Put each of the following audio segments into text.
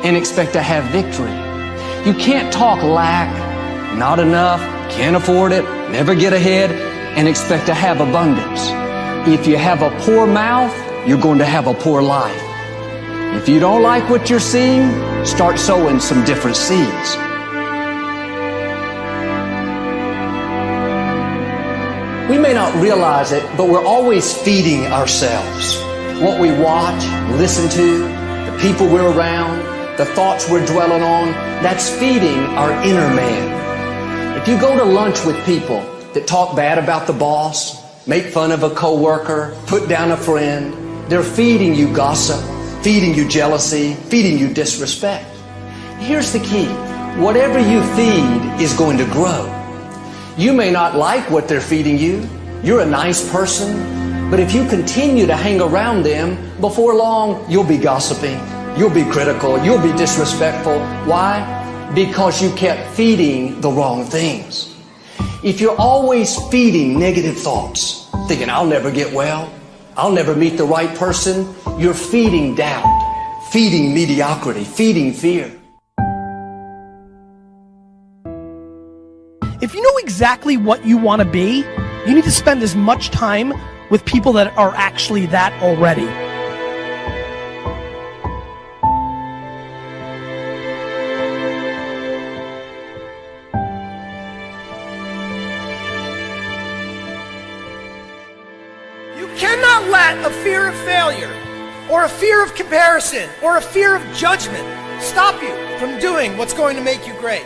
and expect to have victory. You can't talk lack, not enough, can't afford it, never get ahead, and expect to have abundance. If you have a poor mouth, you're going to have a poor life. If you don't like what you're seeing, start sowing some different seeds. We may not realize it, but we're always feeding ourselves. What we watch, listen to, the people we're around, the thoughts we're dwelling on, that's feeding our inner man. If you go to lunch with people that talk bad about the boss, make fun of a coworker, put down a friend, they're feeding you gossip, feeding you jealousy, feeding you disrespect. Here's the key. Whatever you feed is going to grow. You may not like what they're feeding you. You're a nice person. But if you continue to hang around them, before long, you'll be gossiping. You'll be critical. You'll be disrespectful. Why? Because you kept feeding the wrong things. If you're always feeding negative thoughts, thinking, I'll never get well, I'll never meet the right person, you're feeding doubt, feeding mediocrity, feeding fear. If you know exactly what you want to be, you need to spend as much time with people that are actually that already. You cannot let a fear of failure, or a fear of comparison, or a fear of judgment stop you from doing what's going to make you great.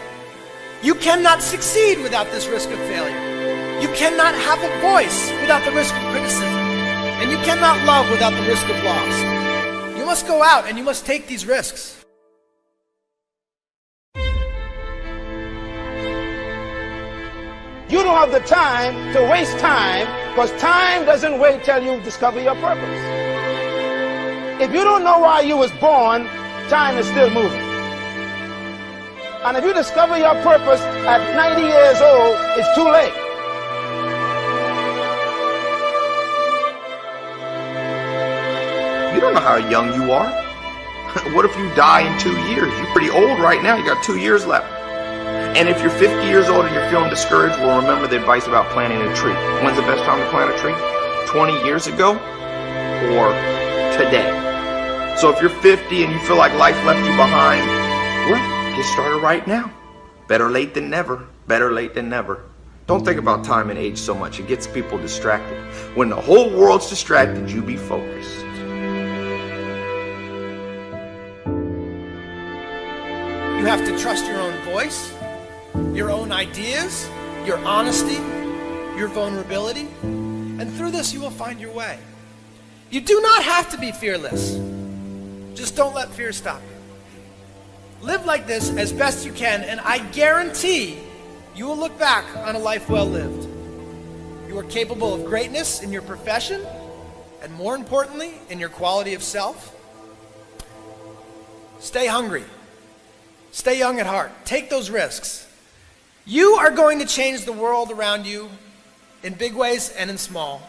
You cannot succeed without this risk of failure. You cannot have a voice without the risk of criticism. And you cannot love without the risk of loss. You must go out and you must take these risks. You don't have the time to waste time, because time doesn't wait till you discover your purpose. If you don't know why you was born, time is still moving. And if you discover your purpose at 90 years old, it's too late. You don't know how young you are. What if you die in 2 years? You're pretty old right now. You got 2 years left. And if you're 50 years old and you're feeling discouraged, well, remember the advice about planting a tree. When's the best time to plant a tree? 20 years ago or today? So if you're 50 and you feel like life left you behind, well, get started right now. Better late than never. Better late than never. Don't think about time and age so much. It gets people distracted. When the whole world's distracted, you be focused. You have to trust your own voice, your own ideas, your honesty, your vulnerability, and through this you will find your way. You do not have to be fearless. Just don't let fear stop you. Live like this as best you can, and I guarantee you will look back on a life well lived. You are capable of greatness in your profession, and more importantly, in your quality of self. Stay hungry. Stay young at heart. Take those risks. You are going to change the world around you in big ways and in small.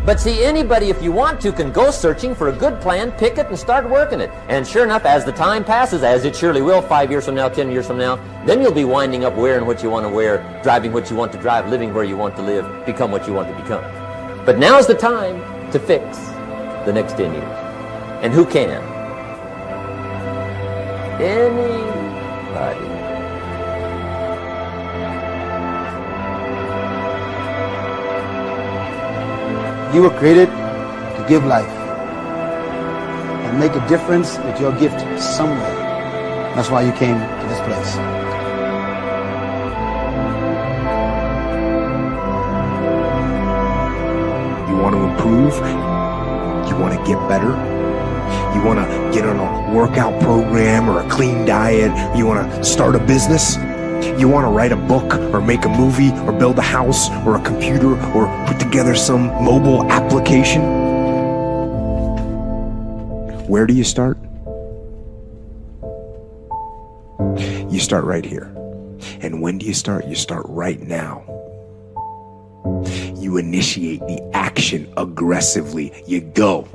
But see, anybody, if you want to, can go searching for a good plan, pick it, and start working it. And sure enough, as the time passes, as it surely will 5 years from now, 10 years from now, then you'll be winding up wearing what you want to wear, driving what you want to drive, living where you want to live, become what you want to become. But now's the time to fix the next 10 years. And who can? Anybody. You were created to give life and make a difference with your gift somewhere. That's why you came to this place. You want to improve? You want to get better? You want to get on a workout program or a clean diet? You want to start a business? You want to write a book or make a movie or build a house or a computer or put together some mobile application? Where do you start? You start right here. And when do you start? You start right now. You initiate the action aggressively. You go.